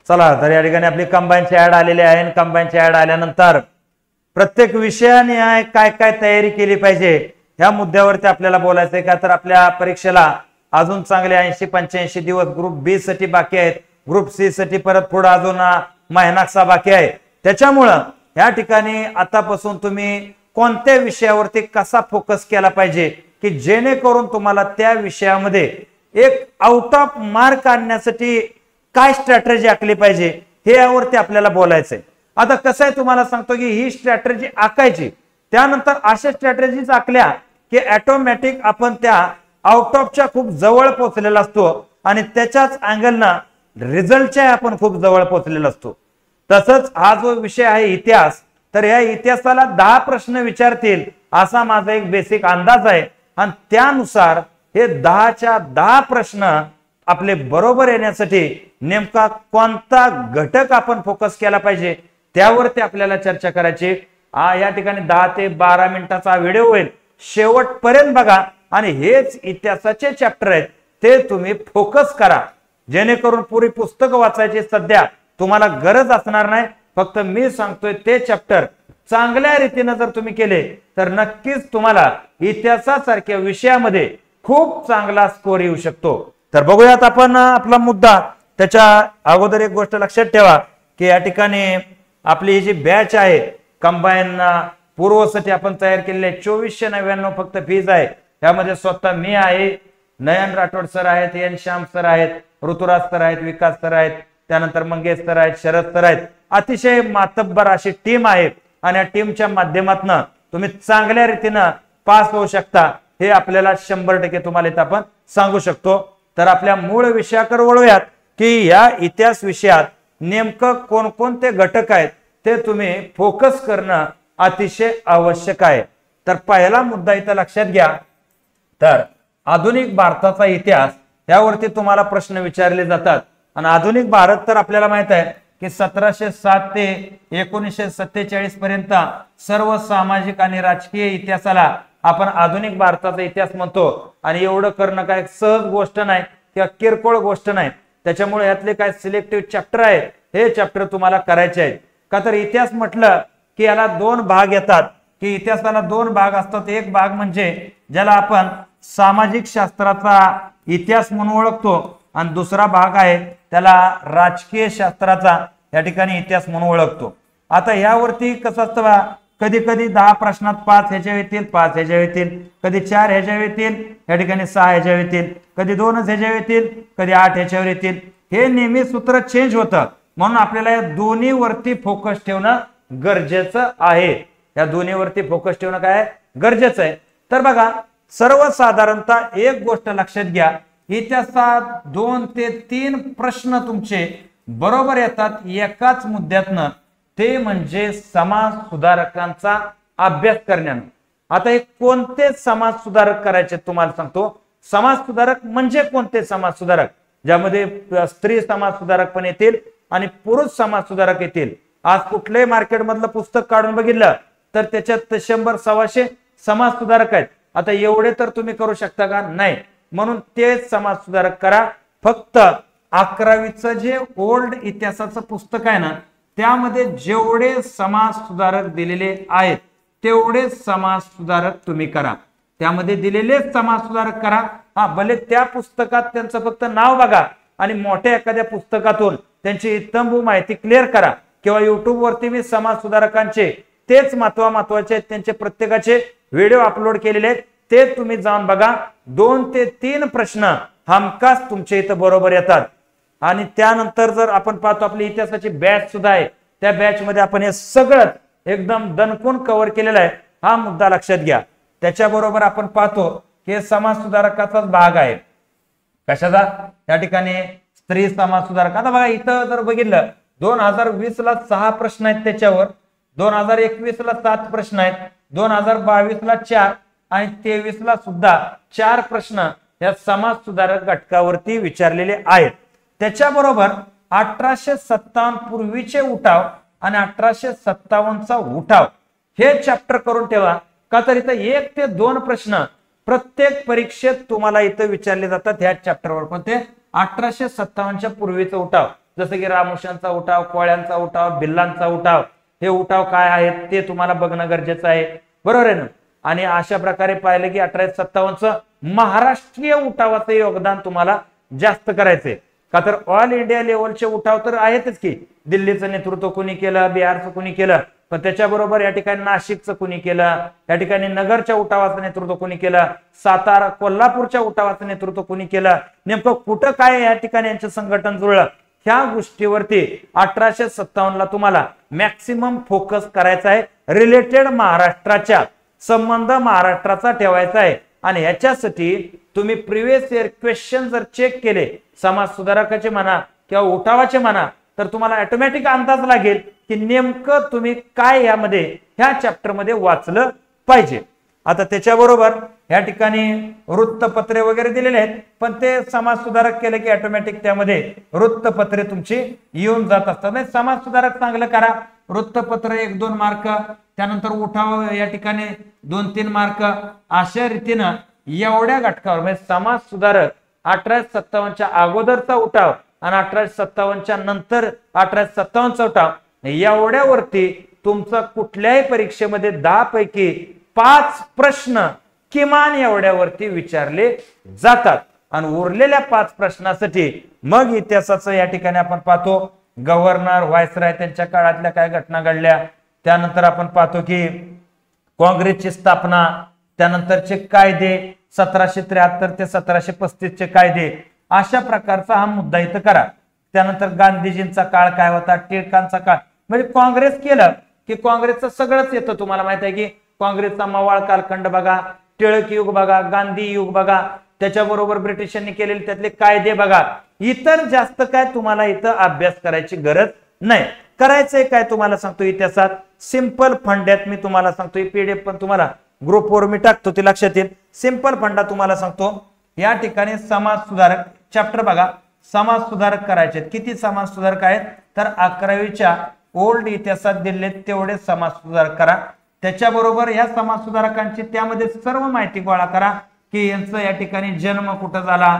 चला तर या ठिकाणी आपली कंबाईनची ऍड आलेली आहे। कंबाईनची ऍड आल्यानंतर प्रत्येक विषयाने काय काय तयारी केली पाहिजे ह्या मुद्द्यावरती आपल्याला बोलायचंय का तर आपल्या परीक्षेला अजून चांगले 80-85 दिवस ग्रुप बी साठी बाकी आहेत। ग्रुप सी साठी परत पुढे अजून महिनासा बाकी आहे। त्याच्यामुळं या ठिकाणी आतापासून तुम्ही कोणत्या विषयावरती कसा फोकस केला पाहिजे की जेणेकरून तुम्हाला त्या विषयामध्ये एक आउट ऑफ मार्क आणण्यासाठी काय स्ट्रॅटेजी आखली पाहिजे हे यावरती आपल्याला बोलायचंय। आता कसं आहे तुम्हाला सांगतो की ही स्ट्रॅटेजी आखायची, त्यानंतर अशा स्ट्रॅटेजीज आखल्या की ऑटोमॅटिक आपण त्या आउट ऑफच्या खूप जवळ पोहोचलेला असतो आणि त्याच्याच अँगलनं रिझल्टच्या आपण खूप जवळ पोहोचलेला असतो। तसंच हा जो विषय आहे इतिहास, तर या इतिहासाला 10 प्रश्न विचारतील असा माझा एक बेसिक अंदाज आहे आणि त्यानुसार हे 10च्या 10 प्रश्न आपले बरोबर येण्यासाठी नेमका कोणता घटक आपण फोकस केला पाहिजे त्यावरती आपल्याला चर्चा करायची। या ठिकाणी 10 ते 12 मिनिटाचा व्हिडिओ होईल, शेवटपर्यंत बघा आणि हेच इतिहासाचे चॅप्टर आहेत ते तुम्ही फोकस करा जेणेकरून पुरी पुस्तक वाचायची सध्या तुम्हाला गरज असणार नाही। फक्त मी सांगतोय ते चॅप्टर चांगल्या रीतीने जर तुम्ही केले तर नक्कीच तुम्हाला इतिहासासारख्या विषयामध्ये खूप चांगला स्कोर येऊ शकतो। तर बघूयात आपण आपला मुद्दा। त्याच्या अगोदर एक गोष्ट लक्षात ठेवा की या ठिकाणी आपली ही जी बॅच आहे कंबाईन पूर्वसाठी आपण तयार केलेले 2499 फक्त फीज आहे। त्यामध्ये स्वतः मी आहे, नयन राठोड सर आहेत, एन श्याम सर आहेत, ऋतुराज सर आहेत, विकास सर आहेत, त्यानंतर मंगेश सर आहेत, शरद सर आहेत। अतिशय मातब्बर अशी टीम आहे आणि या टीमच्या माध्यमातून तुम्ही चांगल्या रीतीने पास होऊ शकता हे आपल्याला 100% तुम्हाला इथं आपण सांगू शकतो। तर आपल्या मूळ विषयाकडे वळूयात की या इतिहास विषयात नेमकं कोणकोणते घटक आहेत ते तुम्ही फोकस करणं अतिशय आवश्यक आहे। तर पहिला मुद्दा इथं लक्षात घ्या, तर आधुनिक भारताचा इतिहास यावरती तुम्हाला प्रश्न विचारले जातात आणि आधुनिक भारत तर आपल्याला माहित आहे की 1707 ते 1947 पर्यंत सर्व सामाजिक आणि राजकीय इतिहासाला आपण आधुनिक भारताचा इतिहास म्हणतो आणि एवढं करणं काय सहज गोष्ट नाही किंवा किरकोळ गोष्ट नाही। त्याच्यामुळे यातले काय सिलेक्टिव्ह चॅप्टर आहे हे चॅप्टर तुम्हाला करायचे आहेत का तर इतिहास म्हटलं की याला 2 भाग येतात की इतिहासाला 2 भाग असतात। एक भाग म्हणजे ज्याला आपण सामाजिक शास्त्राचा इतिहास म्हणून ओळखतो आणि दुसरा भाग आहे त्याला राजकीय शास्त्राचा या ठिकाणी इतिहास म्हणून ओळखतो। आता यावरती कसं असतं, कधी कधी 10 प्रश्नात 5 ह्याच्या येतील, 5 ह्याच्या येतील, कधी 4 ह्याच्या येतील, या ठिकाणी 6 ह्याच्या येतील, कधी 2च ह्याच्या येतील, कधी 8 ह्याच्यावर येतील। हे नेहमी सूत्र चेंज होतं म्हणून आपल्याला या दोन्ही वरती फोकस ठेवणं गरजेचं आहे। या दोन्ही वरती फोकस ठेवणं काय गरजेचं आहे। तर बघा सर्वसाधारणतः एक गोष्ट लक्षात घ्या, इतिहासात 2 ते 3 प्रश्न तुमचे बरोबर येतात एकाच मुद्द्यातनं, ते म्हणजे समाज सुधारकांचा अभ्यास करण्यानं। आता हे कोणते समाज सुधारक करायचे तुम्हाला सांगतो। समाज सुधारक म्हणजे कोणते समाज सुधारक, ज्यामध्ये स्त्री समाज सुधारक पण येतील आणि पुरुष समाज सुधारक येतील। आज कुठल्याही मार्केट मधलं पुस्तक काढून बघितलं तर त्याच्यात 100-125 समाज सुधारक आहेत। आता एवढे तर तुम्ही करू शकता का? नाही, म्हणून तेच समाज सुधारक करा। फक्त 11वीचं जे ओल्ड इतिहासाचं पुस्तक आहे ना त्यामध्ये जेवढे समाज सुधारक दिलेले आहेत तेवढे समाज सुधारक तुम्ही करा, त्यामध्ये दिलेले समाज सुधारक करा। हा भले त्या पुस्तकात त्यांचं फक्त नाव बघा आणि मोठ्या एखाद्या पुस्तकातून त्यांची तंबू माहिती क्लिअर करा किंवा युट्यूब वरती मी समाज सुधारकांचे तेच महत्वाचे त्यांचे प्रत्येकाचे व्हिडिओ अपलोड केलेले आहेत ते तुम्ही जाऊन बघा। 2 ते 3 प्रश्न हमखास तुमच्या इथं बरोबर येतात। आणि त्यानंतर जर आपण पाहतो आपली इतिहासाची बॅच सुद्धा आहे, त्या बॅच मध्ये आपण हे सगळं एकदम दणकून कव्हर केलेला आहे। हा मुद्दा लक्षात घ्या। त्याच्याबरोबर आपण पाहतो की समाज सुधारकाचाच भाग आहे कशाचा, या ठिकाणी स्त्री समाज सुधारक। आता बघा इथं जर बघितलं 2020 ला 6 प्रश्न आहेत त्याच्यावर, 2021 ला 7 प्रश्न आहेत, 2022 ला 4 आणि 23 ला सुद्धा 4 प्रश्न या समाज सुधारक घटकावरती विचारलेले आहेत। त्याच्याबरोबर 1857 पूर्वीचे उठाव आणि 1857चा उठाव हे चॅप्टर करून ठेवा का तर इथं 1 ते 2 प्रश्न प्रत्येक परीक्षेत तुम्हाला इथं विचारले जातात ह्या चॅप्टरवर। पण ते 1857च्या पूर्वीचा उठाव जसं की रामोशांचा उठाव, कोळ्यांचा उठाव, भिल्लांचा उठाव, हे उठाव काय आहेत ते तुम्हाला बघणं गरजेचं आहे, बरोबर आहे ना. आणि अशा प्रकारे पाहिलं की 1857चं महाराष्ट्रीय उठावाचं योगदान तुम्हाला जास्त करायचंय का, तर ऑल इंडिया लेवलचे उठाव तर आहेतच की, दिल्लीचं नेतृत्व कोणी केलं, बिहारचं कोणी केलं, पण त्याच्याबरोबर या ठिकाणी नाशिकचं कोणी केलं, या ठिकाणी नगरच्या उठावाचं नेतृत्व कोणी केलं, सातारा कोल्हापूरच्या उठावाचं नेतृत्व कोणी केलं, नेमकं कुठं काय या ठिकाणी यांचं संघटन जुळलं, ह्या गोष्टीवरती 1857ला तुम्हाला मॅक्सिमम फोकस करायचा आहे. रिलेटेड महाराष्ट्राच्या संबंध महाराष्ट्राचा ठेवायचा आहे. आणि ह्याच्यासाठी तुम्ही प्रिव्हियस इयर क्वेश्चन जर चेक केले, समाज सुधारकाचे म्हणा किंवा उठावाचे म्हणा, तर तुम्हाला ऑटोमॅटिक अंदाज लागेल की नेमकं तुम्ही काय यामध्ये ह्या चॅप्टर मध्ये वाचलं पाहिजे. आता त्याच्याबरोबर या ठिकाणी वृत्तपत्रे वगैरे दिलेले आहेत, पण ते समाज सुधारक केले की ऑटोमॅटिक त्यामध्ये वृत्तपत्रे तुमची येऊन जात असतात. नाही, समाज सुधारक चांगलं करा, वृत्तपत्र 1-2 मार्क, त्यानंतर उठाव या ठिकाणी 2-3 मार्क, अशा रीतीनं एवढ्या घटकावर म्हणजे समाज सुधारक 1857च्या अगोदरचा उठाव आणि 1857च्या नंतर 1857चा उठाव, एवढ्यावरती तुमचा कुठल्याही परीक्षेमध्ये 10 पैकी 5 प्रश्न किमान एवढ्यावरती विचारले जातात. आणि उरलेल्या 5 प्रश्नासाठी मग इतिहासाचं या ठिकाणी आपण पाहतो गव्हर्नर, व्हायसराय त्यांच्या काळातल्या काय घटना घडल्या, त्यानंतर आपण पाहतो की काँग्रेसची स्थापना, त्यानंतरचे कायदे 1773 ते 1735 चे कायदे, अशा प्रकारचा हा मुद्दा इथं करा. त्यानंतर गांधीजींचा काळ काय होता, टिळकांचा काळ, म्हणजे काँग्रेस केलं की काँग्रेसचं सगळंच येतं. तुम्हाला माहित आहे की काँग्रेसचा मवाळ कालखंड बघा, टिळक युग बघा, गांधी युग बघा, त्याच्याबरोबर ब्रिटिशांनी केलेले त्यातले कायदे बघा. इतर जास्त काय तुम्हाला इथं अभ्यास करायची गरज नाही. करायचंय काय तुम्हाला सांगतो, इतिहासात सिंपल फंड्यात मी तुम्हाला सांगतो, पीडीएफ पण तुम्हाला ग्रुपवर मी टाकतो, ते लक्षात येईल. सिंपल फंडा तुम्हाला सांगतो, या ठिकाणी समाज सुधारक चॅप्टर बघा, समाज सुधारक करायचे. किती समाज सुधारक आहेत, तर 11वीच्या ओल्ड इतिहासात दिले तेवढे समाज सुधारक करा. त्याच्याबरोबर या समाज सुधारकांची त्यामध्ये सर्व माहिती गोळा करा की यांचं या ठिकाणी जन्म कुठं झाला,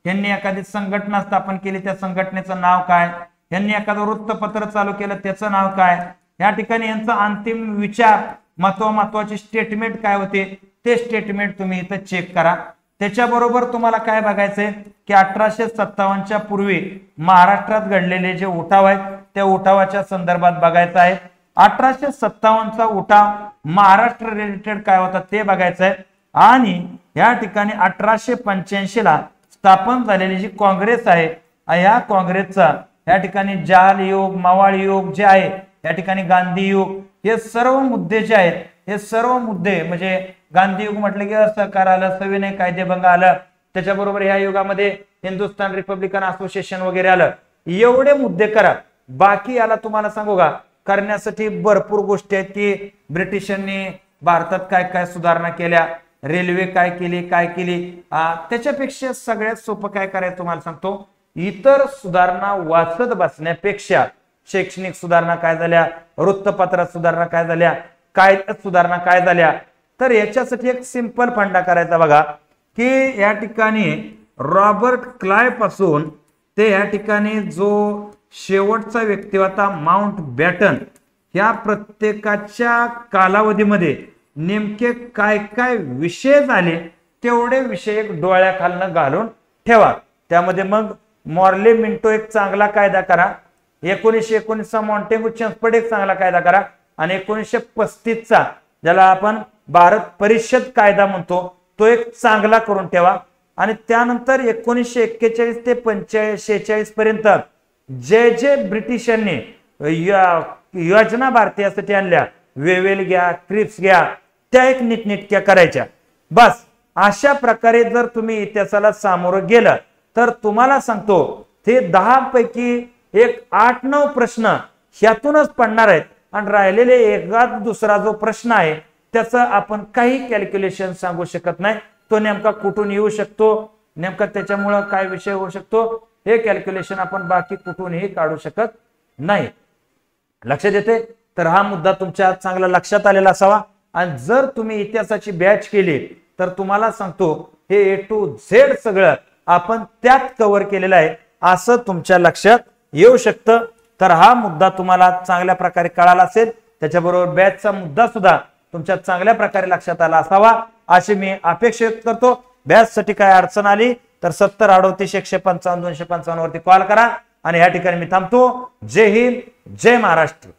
यांनी एखादी संघटना स्थापन केली त्या संघटनेचं नाव काय, यांनी एखादं वृत्तपत्र चालू केलं त्याचं नाव काय, या ठिकाणी यांचा अंतिम विचार महत्वाची स्टेटमेंट काय होते ते स्टेटमेंट तुम्ही इथं चेक करा. त्याच्याबरोबर तुम्हाला काय बघायचंय की 1857च्या पूर्वी महाराष्ट्रात घडलेले जे उठाव आहेत त्या उठावाच्या संदर्भात बघायचं आहे. 1857चा उठाव महाराष्ट्र रिलेटेड काय होता ते बघायचं आहे. आणि या ठिकाणी 1885ला स्थापन झालेली जी काँग्रेस आहे, या काँग्रेसचा या ठिकाणी जाल युग, मवाळ युग जे आहे, या ठिकाणी गांधी युग, हे सर्व मुद्दे जे आहेत, हे सर्व मुद्दे म्हणजे गांधी युग म्हटलं की असहकार आलं, सविनय कायदेभंग आलं, त्याच्याबरोबर या युगामध्ये हिंदुस्थान रिपब्लिकन असोसिएशन वगैरे आलं. एवढे मुद्दे करा. बाकी याला तुम्हाला सांगू का, करण्यासाठी भरपूर गोष्टी आहेत की ब्रिटिशांनी भारतात काय काय सुधारणा केल्या, रेल्वे काय केली, त्याच्यापेक्षा सगळ्यात सोपं काय करायचं तुम्हाला सांगतो, इतर सुधारणा वाचत बसण्यापेक्षा शैक्षणिक सुधारणा काय झाल्या, वृत्तपत्रात सुधारणा काय झाल्या, कायद्यात सुधारणा काय झाल्या, तर याच्यासाठी एक सिंपल फंडा करायचा बघा की या ठिकाणी रॉबर्ट क्लाय पासून ते या ठिकाणी जो शेवटचा व्यक्ती होता माउंट बॅटन, या प्रत्येकाच्या कालावधीमध्ये नेमके काय काय विषय झाले तेवढे विषय एक डोळ्याखालनं घालून ठेवा. त्यामध्ये मग मॉर्ले मिंटो एक चांगला कायदा करा, 1919चा मॉन्टेगू चेम्सफोर्ड एक चांगला कायदा करा, आणि 1935चा ज्याला आपण भारत परिषद कायदा म्हणतो तो एक चांगला करून ठेवा. आणि त्यानंतर 1941 ते 46 पर्यंत जे जे ब्रिटिशांनी योजना भारतीयासाठी आणल्या, वेवेल घ्या, क्रिप्स घ्या, त्या एक नीटनेटक्या करायच्या. बस अशा प्रकारे जर तुम्ही इतिहासाला सामोरं गेलं तर तुम्हाला सांगतो ते 10 पैकी एक 8-9 प्रश्न ह्यातूनच पडणार आहेत. आणि राहिलेले एखाद दुसरा जो प्रश्न आहे त्याचं आपण काही कॅल्क्युलेशन सांगू शकत नाही, तो नेमका कुठून येऊ शकतो, नेमका त्याच्यामुळं काय विषय होऊ शकतो, हे कॅल्क्युलेशन आपण बाकी कुठूनही काढू शकत नाही. लक्षात येते. तर हा मुद्दा तुमच्या चांगला लक्षात आलेला असावा. आणि जर तुम्ही इतिहासाची बॅच केली तर तुम्हाला सांगतो हे A to Z सगळं आपण त्यात कव्हर केलेलं आहे असं तुमच्या लक्षात येऊ शकतं। तर हा मुद्दा तुम्हाला चांगल्या प्रकारे कळाला असेल, त्याच्याबरोबर बॅचचा मुद्दा सुद्धा तुमच्या चांगल्या प्रकारे लक्षात आला असावा अशी मी अपेक्षा करतो। बॅचसाठी काय अडचण आली तर 70 38 155 255 वरती कॉल करा आणि या ठिकाणी मी थांबतो। जय हिंद, जय महाराष्ट्र।